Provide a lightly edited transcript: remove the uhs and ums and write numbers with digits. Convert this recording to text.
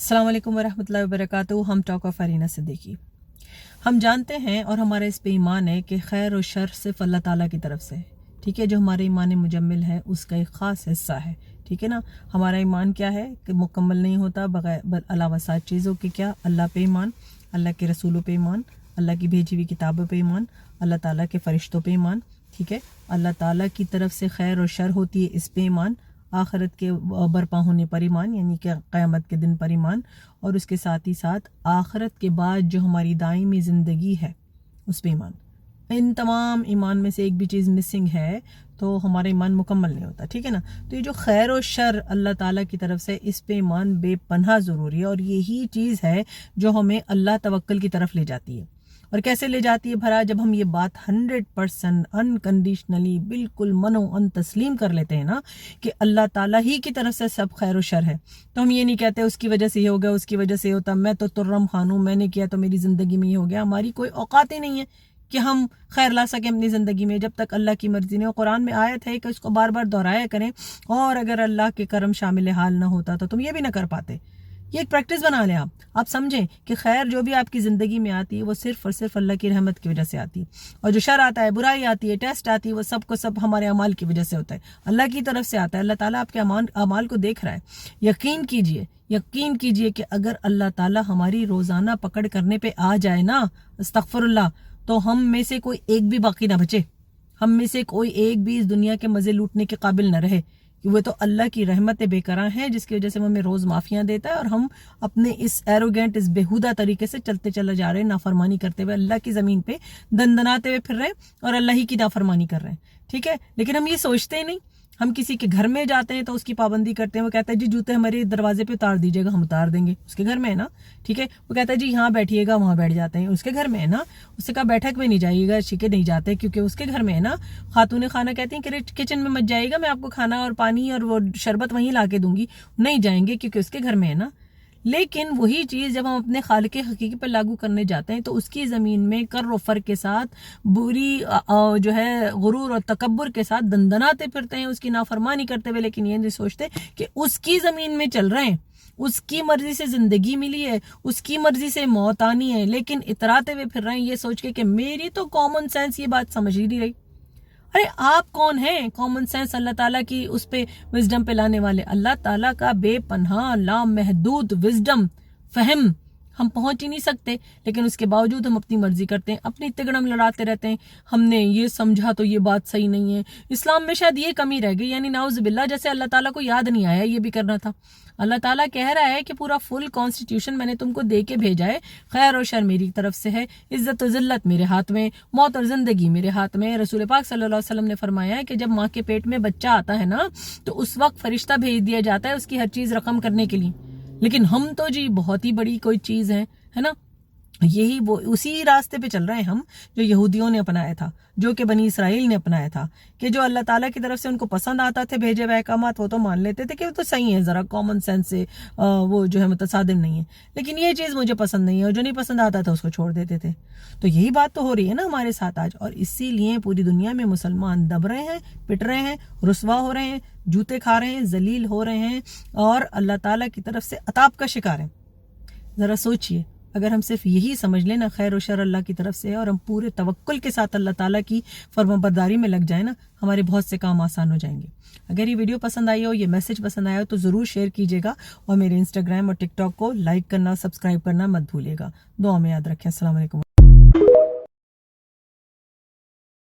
अस्सलाम वालेकुम वरहमतुल्लाहि वबरकातुहू। हम टॉक ऑफ अरीना सिद्दीकी। हम जानते हैं और हमारा इस पे ईमान है कि खैर और शर सिर्फ अल्लाह ताला की तरफ से है। ठीक है, जो हमारे ईमान मुजम्मिल है उसका एक ख़ास हिस्सा है। ठीक है ना। हमारा ईमान क्या है कि मुकम्मल नहीं होता बगैर अलावा 7 चीज़ों के। क्या? अल्लाह पे ईमान, अल्लाह के रसूलों पे ईमान, अल्लाह की भेजी हुई किताबों पे ईमान, अल्लाह ताला के फ़रिश्तों पे ईमान। ठीक है, अल्लाह ताला की तरफ से खैर और शर होती है, इस पे ईमान। आखिरत के बर्पा होने पर ईमान, यानी कि क़यामत के दिन पर ईमान। और उसके साथ ही साथ आखिरत के बाद जो हमारी दायमी ज़िंदगी है उस पे ईमान। इन तमाम ईमान में से एक भी चीज़ मिसिंग है तो हमारा ईमान मुकम्मल नहीं होता। ठीक है ना। तो ये जो खैर और शर अल्लाह ताला की तरफ से, इस पे ईमान बेपनाह ज़रूरी है। और यही चीज़ है जो हमें अल्लाह तवक्कुल की तरफ ले जाती है। और कैसे ले जाती है भला? जब हम ये बात 100% अनकंडीशनली बिल्कुल मनो अन तस्लीम कर लेते हैं ना कि अल्लाह ताला ही की तरफ से सब खैर और शर है, तो हम ये नहीं कहते उसकी वजह से ये हो गया, उसकी वजह से ये होता, मैं तो तुर्रम खान हूँ, मैंने किया तो मेरी ज़िंदगी में ये हो गया। हमारी कोई औकात ही नहीं है कि हम खैर ला सकें अपनी ज़िंदगी में जब तक अल्लाह की मर्ज़ी नहीं हो। कुरान में आयत है कि उसको बार बार दोहराया करें, और अगर अल्लाह के करम शामिल हाल ना होता तो तुम ये भी ना कर पाते। ये एक प्रैक्टिस बना लें आप समझें कि खैर जो भी आपकी ज़िंदगी में आती है वो सिर्फ और सिर्फ अल्लाह की रहमत की वजह से आती है। और जो शर आता है, बुराई आती है, टेस्ट आती है, वो सब को सब हमारे अमाल की वजह से होता है, अल्लाह की तरफ से आता है। अल्लाह ताला आपके अमाल को देख रहा है। यकीन कीजिए कि अगर अल्लाह ताला हमारी रोज़ाना पकड़ करने पे आ जाए ना, अस्तगफिरुल्लाह, तो हम में से कोई एक भी बाकी ना बचे। हम में से कोई एक भी इस दुनिया के मज़े लूटने के काबिल न रहे। कि वो तो अल्लाह की रहमत बेकरां है जिसकी वजह से वो हमें रोज़ माफ़ियाँ देता है, और हम अपने इस एरोगेंट, इस बेहुदा तरीके से चलते चले जा रहे हैं, नाफरमानी करते हुए अल्लाह की ज़मीन पे दंदनाते हुए फिर रहे हैं और अल्लाह ही की नाफरमानी कर रहे हैं। ठीक है, लेकिन हम ये सोचते ही नहीं। हम किसी के घर में जाते हैं तो उसकी पाबंदी करते हैं। वो कहता है जी जूते हमारे दरवाजे पे उतार दीजिएगा, हम उतार देंगे, उसके घर में है ना। ठीक है, वो कहता है जी यहाँ बैठिएगा, वहाँ बैठ जाते हैं, उसके घर में है ना। उससे कहा बैठक में नहीं जाइएगा, शिके नहीं जाते क्योंकि उसके घर में है ना। खातून खाना कहती हैं कि किचन में मत जाइएगा, मैं आपको खाना और पानी और वो शरबत वहीं ला के दूंगी, नहीं जाएंगे क्योंकि उसके घर में है ना। लेकिन वही चीज़ जब हम अपने खालिक हकीकी पर लागू करने जाते हैं तो उसकी ज़मीन में कर और फर के साथ बुरी जो है गुरूर और तकब्बुर के साथ दंदनाते फिरते हैं, उसकी नाफरमानी करते हुए, लेकिन ये नहीं सोचते कि उसकी ज़मीन में चल रहे हैं, उसकी मर्जी से ज़िंदगी मिली है, उसकी मर्जी से मौत आनी है, लेकिन इतराते हुए फिर रहे हैं ये सोच के कि मेरी तो कॉमन सेंस ये बात समझ ही नहीं रही। अरे आप कौन हैं कॉमन सेंस अल्लाह ताला की उस पे विजडम पे लाने वाले? अल्लाह ताला का बेपनाह लामहदूद विजडम फहम हम पहुंच ही नहीं सकते, लेकिन उसके बावजूद हम अपनी मर्जी करते हैं, अपनी तिगड़म लड़ाते रहते हैं। हमने ये समझा तो ये बात सही नहीं है। इस्लाम में शायद ये कमी रह गई, यानी नाउज़ुबिल्लाह, जैसे अल्लाह ताला को याद नहीं आया ये भी करना था। अल्लाह ताला कह रहा है कि पूरा फुल कॉन्स्टिट्यूशन मैंने तुमको दे के भेजा है, खैर और शर मेरी तरफ से है, इज्जत और जिल्लत मेरे हाथ में, मौत और जिंदगी मेरे हाथ में। रसूल पाक सल्लल्लाहु अलैहि वसल्लम ने फरमाया है कि जब माँ के पेट में बच्चा आता है ना तो उस वक्त फरिश्ता भेज दिया जाता है उसकी हर चीज रकम करने के लिए। लेकिन हम तो जी बहुत ही बड़ी कोई चीज है ना। यही वो उसी रास्ते पे चल रहे हैं हम जो यहूदियों ने अपनाया था, जो कि बनी इसराइल ने अपनाया था, कि जो अल्लाह ताला की तरफ से उनको पसंद आता थे भेजे हुए अहकामात, वो तो मान लेते थे कि वो तो सही है, ज़रा कॉमन सेंस से वो जो है मुतसादिम नहीं है। लेकिन ये चीज़ मुझे पसंद नहीं है, और जो नहीं पसंद आता था उसको छोड़ देते थे। तो यही बात तो हो रही है ना हमारे साथ आज, और इसीलिए पूरी दुनिया में मुसलमान दब रहे हैं, पिट रहे हैं, रुसवा हो रहे हैं, जूते खा रहे हैं, जलील हो रहे हैं, और अल्लाह ताला की तरफ से अताब का शिकार हैं। ज़रा सोचिए, अगर हम सिर्फ यही समझ लें ना खैर और शर अल्लाह की तरफ से है, और हम पूरे तवक्कुल के साथ अल्लाह ताला की फरमाबरदारी में लग जाए ना, हमारे बहुत से काम आसान हो जाएंगे। अगर ये वीडियो पसंद आई हो, ये मैसेज पसंद आया हो, तो ज़रूर शेयर कीजिएगा, और मेरे इंस्टाग्राम और टिकटॉक को लाइक करना, सब्सक्राइब करना मत भूलिएगा। दुआ में याद रखें। अस्सलाम वालेकुम।